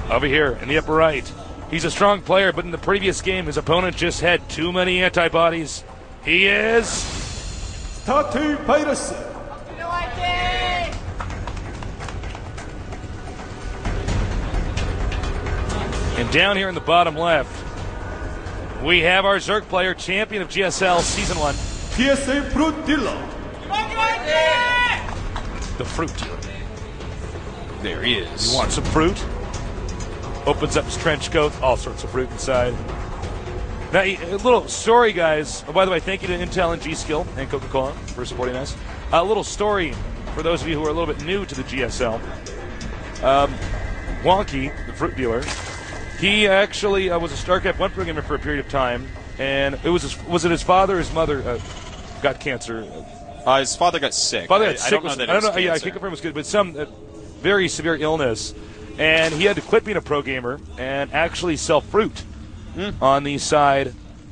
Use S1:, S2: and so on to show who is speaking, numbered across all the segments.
S1: over here in the upper right. He's a strong player, but in the previous game, his opponent just had too many antibodies. He is...
S2: Tattoo Virus.
S1: And down here in the bottom left, we have our Zerg player, champion of GSL Season 1.
S2: PSA Fruit Dealer.
S1: The fruit dealer.
S3: There he is.
S1: You want some fruit? Opens up his trench coat, all sorts of fruit inside. Now, a little story, guys. Oh, by the way, thank you to Intel and G-Skill and Coca-Cola for supporting us. A little story for those of you who are a little bit new to the GSL. Wonky, the fruit dealer, he actually was a StarCraft 1 programmer for a period of time, and it was it his father or his mother got cancer?
S3: His father got sick.
S1: Father got sick.
S3: I don't know that it was cancer.
S1: Yeah, I can't confirm it was good, but some very severe illness. And he had to quit being a pro gamer and actually sell fruit on the side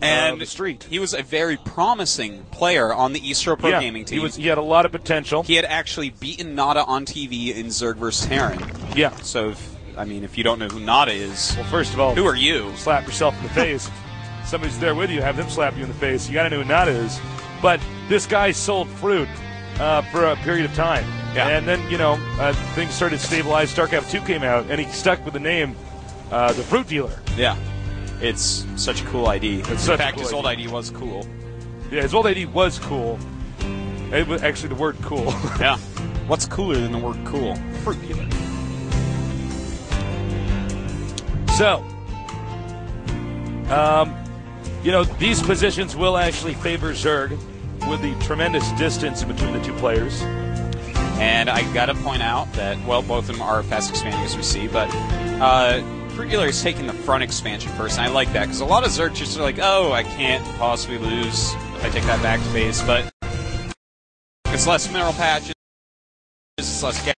S1: of the street.
S3: He was a very promising player on the Eastro Pro Gaming team.
S1: He had a lot of potential.
S3: He had actually beaten Nada on TV in Zerg vs. Terran.
S1: Yeah.
S3: So, if you don't know who Nada is,
S1: well, first of all,
S3: who are you?
S1: Slap yourself in the face. Somebody's there with you, have them slap you in the face. You got to know who Nada is. But this guy sold fruit for a period of time.
S3: Yeah.
S1: And then, things started to stabilize. StarCraft 2 came out, and he stuck with the name, the Fruit Dealer.
S3: Yeah. It's such a cool ID. In fact, his old ID was cool.
S1: Yeah, his old ID was cool. It was actually the word cool.
S3: Yeah. What's cooler than the word cool? Fruit Dealer.
S1: So, these positions will actually favor Zerg with the tremendous distance in between the two players.
S3: And I got to point out that, well, both of them are fast expanding as we see, but Fruit Dealer is taking the front expansion first, and I like that, because a lot of Zerg just are like, oh, I can't possibly lose if I take that back to base, but it's less mineral patches, it's less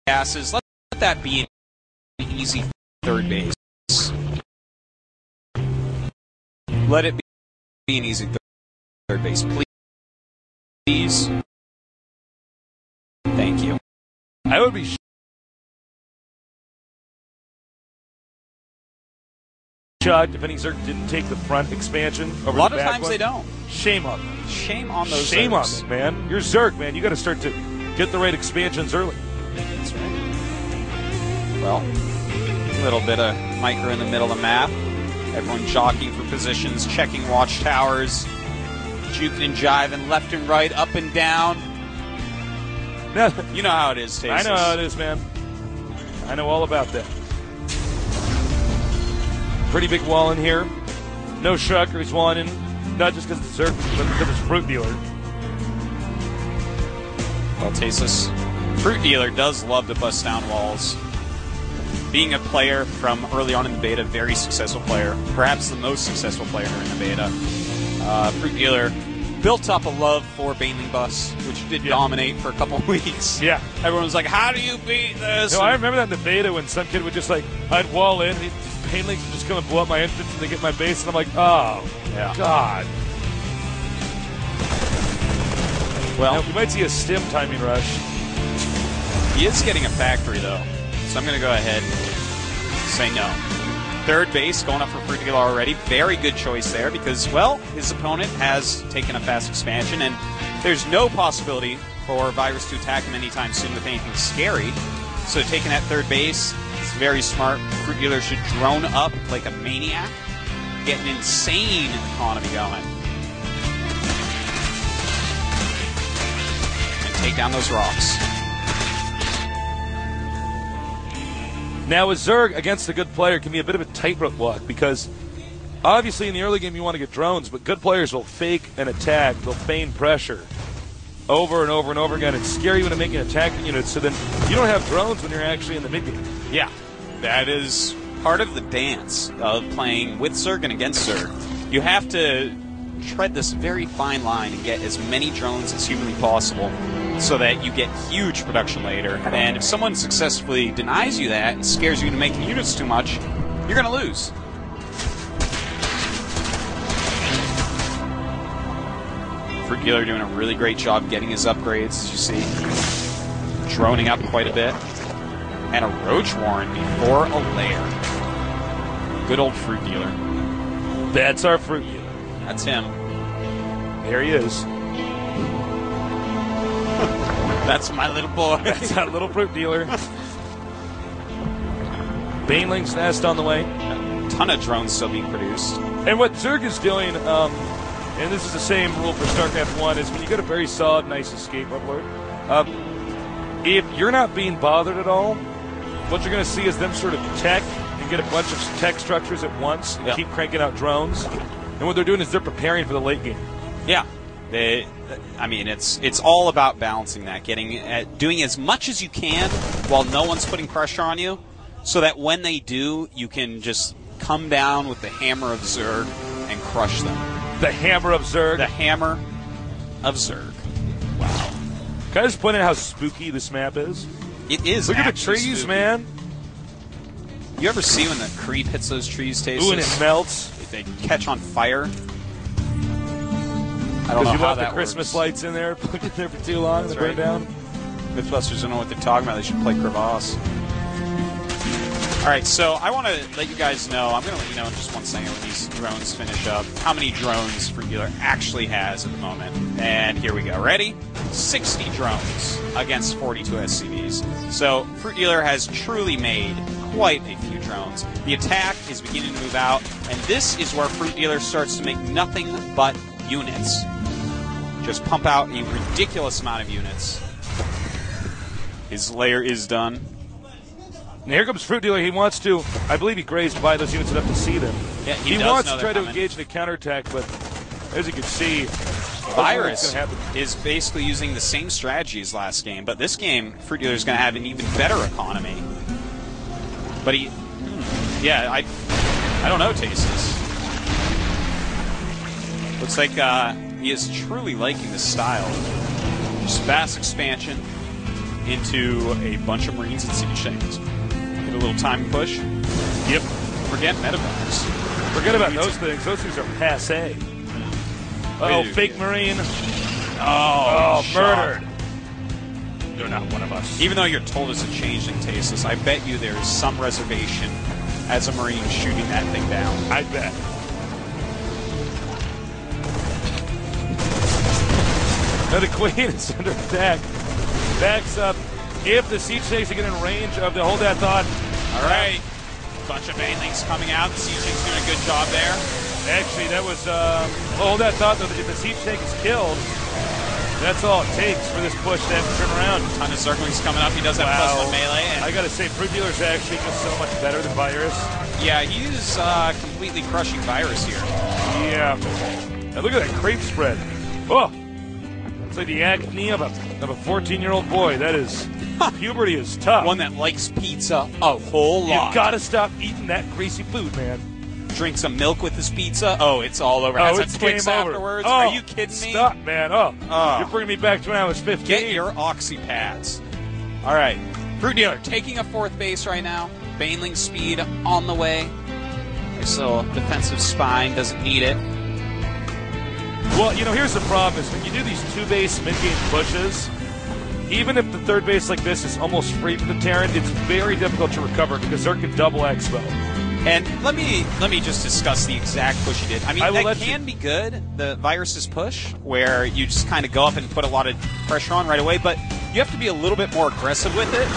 S3: gases. Let that be an easy third base. Let it be an easy third base, please. Thank you.
S1: I would be shocked if any Zerg didn't take the front expansion over the back one.
S3: A lot of times they don't.
S1: Shame on them.
S3: Shame on those
S1: Shame on
S3: Zergs.
S1: them, man. You're Zerg, man. You got to start to get the right expansions early.
S3: That's right. Well, a little bit of micro in the middle of the map. Everyone jockeying for positions, checking watchtowers, juking and jiving left and right, up and down. You know how it is, Tasis.
S1: I know how it is, man. I know all about that. Pretty big wall in here. No Shruggers walling in, not just because it's Zerg, but because it's Fruit Dealer.
S3: Well, Tasis, Fruit Dealer does love to bust down walls. Being a player from early on in the beta, very successful player, perhaps the most successful player in the beta, Fruit Dealer built up a love for Baneling Bus, which did dominate for a couple of weeks.
S1: Yeah.
S3: Everyone was like, how do you beat this?
S1: No, I remember that in the beta when some kid would just I'd wall in, and Banelings would just come and blow up my entrance and they get my base, and I'm like, oh, God.
S3: Well,
S1: now, we might see a stim timing rush.
S3: He is getting a factory, though, so I'm going to go ahead and say no. Third base going up for Fruit Dealer already. Very good choice there because, well, his opponent has taken a fast expansion, and there's no possibility for Virus to attack him anytime soon with anything scary. So taking that third base is very smart. Fruit Dealer should drone up like a maniac, get an insane economy going, and take down those rocks.
S1: Now, a Zerg against a good player can be a bit of a tightrope walk because obviously in the early game you want to get drones, but good players will fake an attack, they'll feign pressure over and over and over again. It's scary when you're making attacking units, so then you don't have drones when you're actually in the mid game.
S3: Yeah, that is part of the dance of playing with Zerg and against Zerg. You have to tread this very fine line and get as many drones as humanly possible so that you get huge production later. And if someone successfully denies you that and scares you into making units too much, you're going to lose. Fruit Dealer doing a really great job getting his upgrades, as you see. Droning up quite a bit. And a Roach Warren before a lair. Good old Fruit Dealer.
S1: That's our Fruit Dealer.
S3: That's him.
S1: There he is.
S3: That's my little boy.
S1: That's that little Fruit Dealer. Baneling's Nest on the way.
S3: A ton of drones still being produced.
S1: And what Zerg is doing, and this is the same rule for StarCraft 1, is when you get a very solid, nice escape alert, if you're not being bothered at all, what you're going to see is them sort of tech and get a bunch of tech structures at once and keep cranking out drones. And what they're doing is they're preparing for the late game.
S3: Yeah. It's all about balancing that, doing as much as you can while no one's putting pressure on you, so that when they do, you can just come down with the hammer of Zerg and crush them.
S1: The hammer of Zerg.
S3: The hammer of Zerg. Wow.
S1: Can I just point out how spooky this map is?
S3: It is.
S1: Look at the trees,
S3: spooky.
S1: Man.
S3: You ever see when the creep hits those trees, Tasteless?
S1: Ooh, and it melts.
S3: They catch on fire. I don't know
S1: you
S3: how
S1: left
S3: that
S1: the Christmas
S3: works.
S1: lights in there, put it there for too long, and burn down.
S3: Mythbusters don't know what they're talking about. They should play Crevasse. All right, so I want to let you guys know, I'm going to let you know in just one second when these drones finish up, how many drones Fruit Dealer actually has at the moment. And here we go. Ready? 60 drones against 42 SCVs. So Fruit Dealer has truly made quite a few drones. The attack is beginning to move out, and this is where Fruit Dealer starts to make nothing but units. Just pump out a ridiculous amount of units. His lair is done.
S1: And here comes Fruit Dealer. He wants to, I believe he grazed by those units enough to see them.
S3: Yeah,
S1: he wants to try to engage in a counterattack, but as you can see,
S3: Virus is basically using the same strategy as last game, but this game, Fruit Dealer is going to have an even better economy. But I don't know, Tasteless. Looks like he is truly liking this style. Just fast expansion into a bunch of Marines and Siege Tanks. Get a little time push.
S1: Yep.
S3: Forget Metaverse.
S1: Forget about those things. Those things are passe. Oh, fake Marine. Oh, murdered. They're not one of us.
S3: Even though you're told it's a changeling, Tasteless, I bet you there is some reservation as a Marine shooting that thing down.
S1: I bet. Now the Queen is under attack. Backs up. If the Siege Tanks get in range of the Hold That Thought.
S3: All right. Bunch of Banelings coming out. The Siege Tank's doing a good job there.
S1: Actually, that was Hold That Thought, though. If the Siege Tank is killed, that's all it takes for this push to have to turn around.
S3: A ton of Zerglings coming up. He does have +1 melee. And
S1: I gotta say, Fruit Dealer's actually just so much better than Virus.
S3: Yeah, he's completely crushing Virus here.
S1: Yeah. And look at that creep spread. Oh! It's like the acne of a 14-year-old boy. That is, puberty is tough.
S3: One that likes pizza a whole lot.
S1: You gotta stop eating that greasy food, man.
S3: Drink some milk with his pizza. Oh, it's all over.
S1: Oh, it's game over.
S3: Afterwards.
S1: Oh,
S3: are you kidding me?
S1: Stop, man. Oh, you're bringing me back to when I was 15.
S3: Get your oxy pads. All right. Fruit Dealer taking a 4th base right now. Baneling speed on the way. Nice little defensive spine. Doesn't need it.
S1: Well, here's the problem is when you do these 2-base mid-game pushes, even if the 3rd base like this is almost free from the Terran, it's very difficult to recover because Zerg can double expo.
S3: And let me just discuss the exact push he did. I mean, that can be good, the Virus's push, where you just kind of go up and put a lot of pressure on right away, but you have to be a little bit more aggressive with it.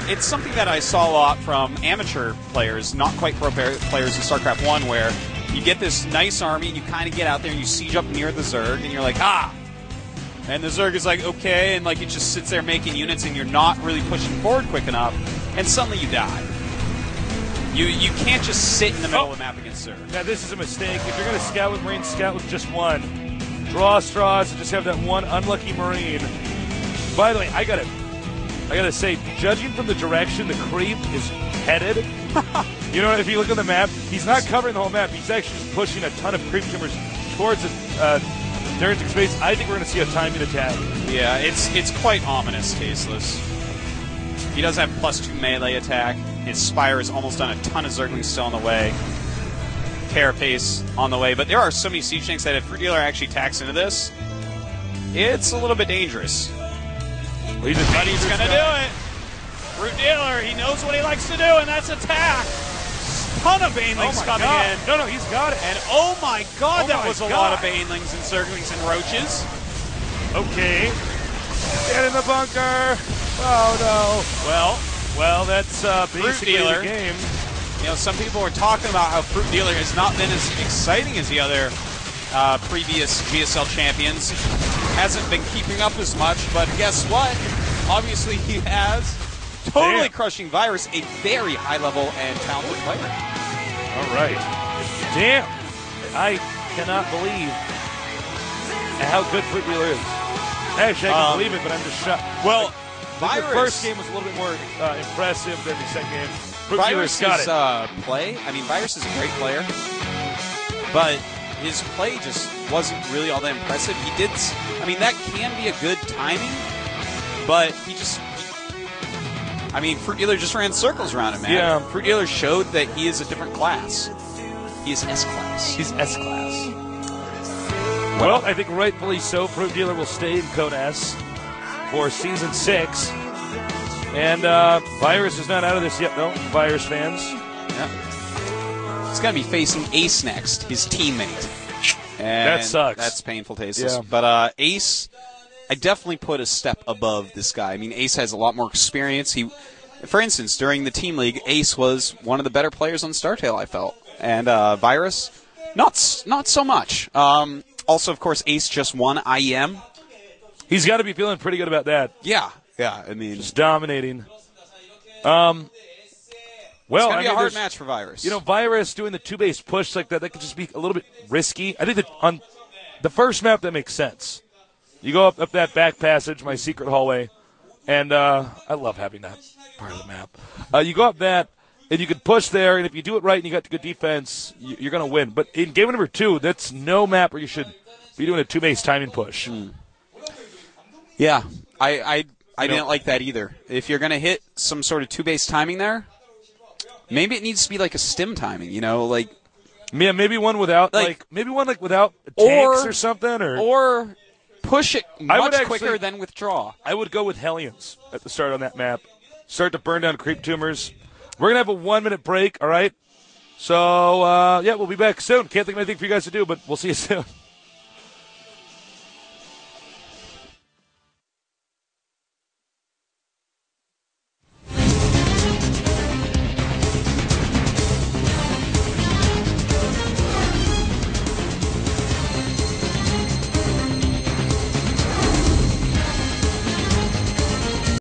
S3: It's something that I saw a lot from amateur players, not quite pro players in StarCraft 1, where you get this nice army, and you kind of get out there, and you siege up near the Zerg, and you're like, ah! And the Zerg is like, okay, and like it just sits there making units, and you're not really pushing forward quick enough, and suddenly you die. You can't just sit in the middle of the map against Zerg.
S1: Now, this is a mistake. If you're going to scout with Marines, scout with just one. Draw straws and just have that one unlucky Marine. By the way, I gotta say, judging from the direction the creep is headed, if you look at the map, he's not covering the whole map. He's actually just pushing a ton of creep timbers towards the Terran space. I think we're going to see a timing attack.
S3: Yeah, it's quite ominous, Tasteless. He does have +2 melee attack. His Spire is almost done. A ton of Zerglings still on the way. Carapace on the way. But there are so many Siege Tanks that if Fruit Dealer actually tacks into this, it's a little bit dangerous.
S1: Well, he's
S3: going to do it. Fruit Dealer, he knows what he likes to do, and that's attack. Ton of Banelings coming in.
S1: No, he's got it.
S3: And oh my god,
S1: Oh
S3: that
S1: my
S3: was a
S1: God.
S3: lot of Banelings and Zerglings and Roaches.
S1: Okay. Get in the bunker. Oh, no. Well, that's basically
S3: Dealer.
S1: the game.
S3: You know, some people were talking about how Fruit Dealer has not been as exciting as the other previous GSL champions. Hasn't been keeping up as much, but guess what? Obviously he has. Totally
S1: Damn.
S3: crushing Virus, a very high-level and talented player.
S1: All right. Damn. I cannot believe how good Fruit Dealer is. Actually, I can believe it, but I'm just shocked.
S3: Well,
S1: The first game was a little bit more impressive than the second game. Fruit Dealer's
S3: Virus's
S1: got it.
S3: play, I mean, Virus is a great player, but his play just wasn't really all that impressive. He did, I mean, that can be a good timing, but he just, I mean, Fruit Dealer just ran circles around him, man.
S1: Yeah.
S3: Fruit Dealer showed that he is a different class. He is S-class.
S1: He's S-class. Well, I think rightfully so. Fruit Dealer will stay in Code S for Season 6. And Virus is not out of this yet, though. Virus fans.
S3: Yeah. He's going to be facing Ace next, his teammate. And
S1: That sucks.
S3: That's painful, tasteless.
S1: Yeah.
S3: But Ace, I definitely put a step above this guy. I mean, Ace has a lot more experience. For instance, during the team league, Ace was one of the better players on StarTale, I felt. And Virus, not so much. Also, of course, Ace just won IEM.
S1: He's got to be feeling pretty good about that.
S3: Yeah. I mean,
S1: Just dominating.
S3: well, it's going to be a hard
S1: there's-
S3: match for Virus.
S1: You know, Virus doing the two-base push like that could just be a little bit risky. I think that on the first map, that makes sense. You go up that back passage, my secret hallway, and I love having that part of the map. You go up that, and you can push there, and if you do it right and you got good defense, you're going to win. But in game number 2, that's no map where you should be doing a two-base timing push.
S3: Yeah, I didn't like that either. If you're going to hit some sort of two-base timing there, maybe it needs to be like a stim timing, you know, like
S1: Yeah, maybe one without without
S3: Or-
S1: tanks or something,
S3: or push it
S1: I would
S3: much
S1: actually-
S3: quicker than withdraw.
S1: I would go with Hellions at the start on that map. Start to burn down creep tumors. We're going to have a 1-minute break, all right? So, we'll be back soon. Can't think of anything for you guys to do, but we'll see you soon.